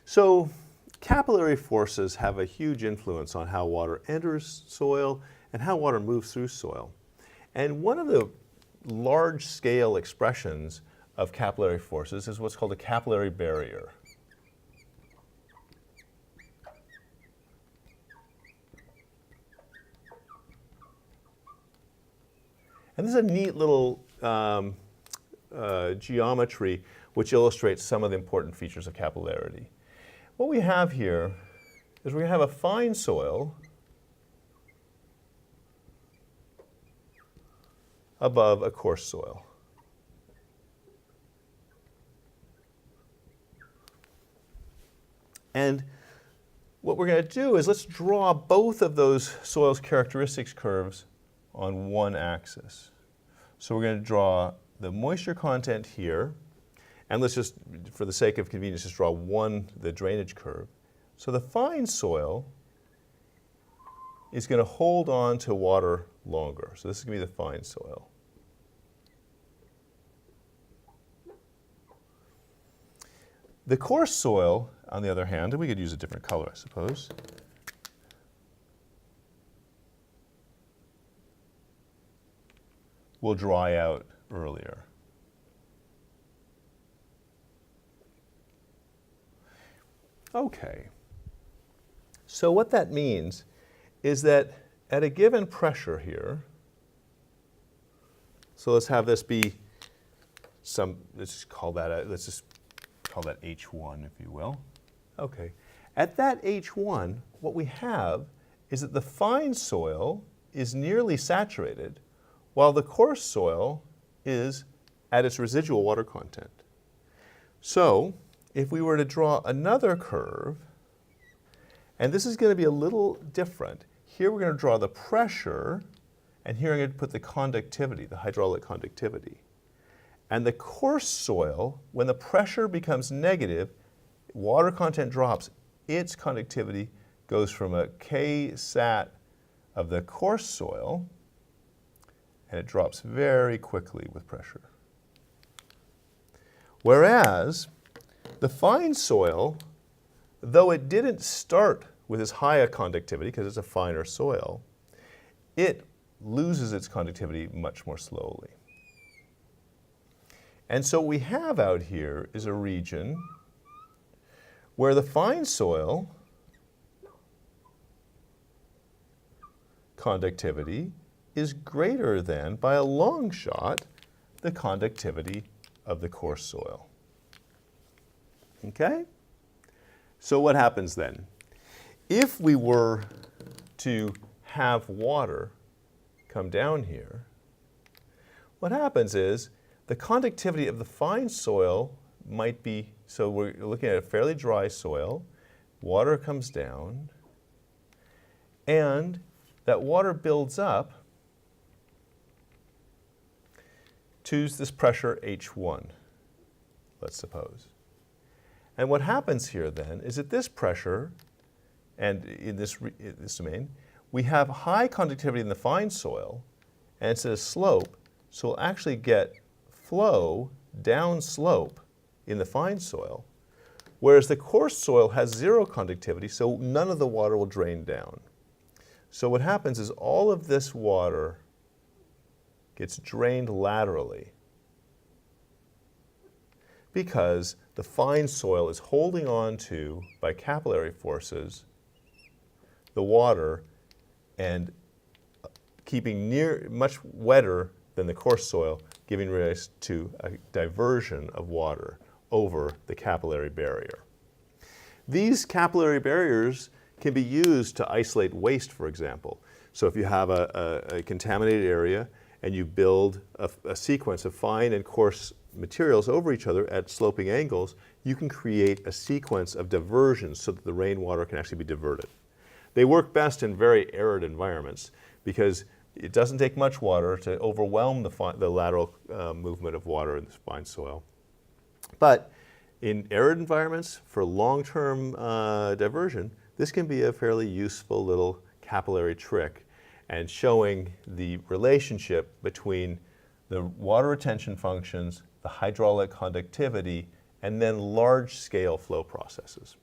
So capillary forces have a huge influence on how water enters soil and how water moves through soil. And one of the large-scale expressions of capillary forces is what's called a capillary barrier. And this is a neat little geometry which illustrates some of the important features of capillarity. What we have here is we're going to have a fine soil above a coarse soil. And what we're going to do is let's draw both of those soils characteristics curves on one axis. So we're going to draw the moisture content here, and let's just, for the sake of convenience, just draw the drainage curve. So the fine soil is going to hold on to water longer. So this is going to be the fine soil. The coarse soil, on the other hand, and we could use a different color, I suppose. Will dry out earlier. Okay. So what that means is that at a given pressure here, so let's have this be let's just call that H1, if you will. Okay. At that H1, what we have is that the fine soil is nearly saturated, while the coarse soil is at its residual water content. So, if we were to draw another curve, and this is going to be a little different. Here we're going to draw the pressure, and here I'm going to put the conductivity, the hydraulic conductivity. And the coarse soil, when the pressure becomes negative, water content drops, its conductivity goes from a K sat of the coarse soil, and it drops very quickly with pressure. Whereas the fine soil, though it didn't start with as high a conductivity because it's a finer soil, it loses its conductivity much more slowly. And so what we have out here is a region where the fine soil conductivity is greater than, by a long shot, the conductivity of the coarse soil. Okay? So what happens then? If we were to have water come down here, what happens is the conductivity of the fine soil might be, so we're looking at a fairly dry soil, water comes down, and that water builds up to this pressure H1, let's suppose. And what happens here then is at this pressure, and in this domain, we have high conductivity in the fine soil, and it's at a slope, so we'll actually get flow down slope in the fine soil, whereas the coarse soil has zero conductivity, so none of the water will drain down. So what happens is all of this water gets drained laterally because the fine soil is holding on to, by capillary forces, the water and keeping much wetter than the coarse soil, giving rise to a diversion of water over the capillary barrier. These capillary barriers can be used to isolate waste, for example. So if you have a contaminated area and you build a sequence of fine and coarse materials over each other at sloping angles, you can create a sequence of diversions so that the rainwater can actually be diverted. They work best in very arid environments because it doesn't take much water to overwhelm the lateral movement of water in the fine soil. But in arid environments, for long-term diversion, this can be a fairly useful little capillary trick and showing the relationship between the water retention functions, the hydraulic conductivity, and then large-scale flow processes.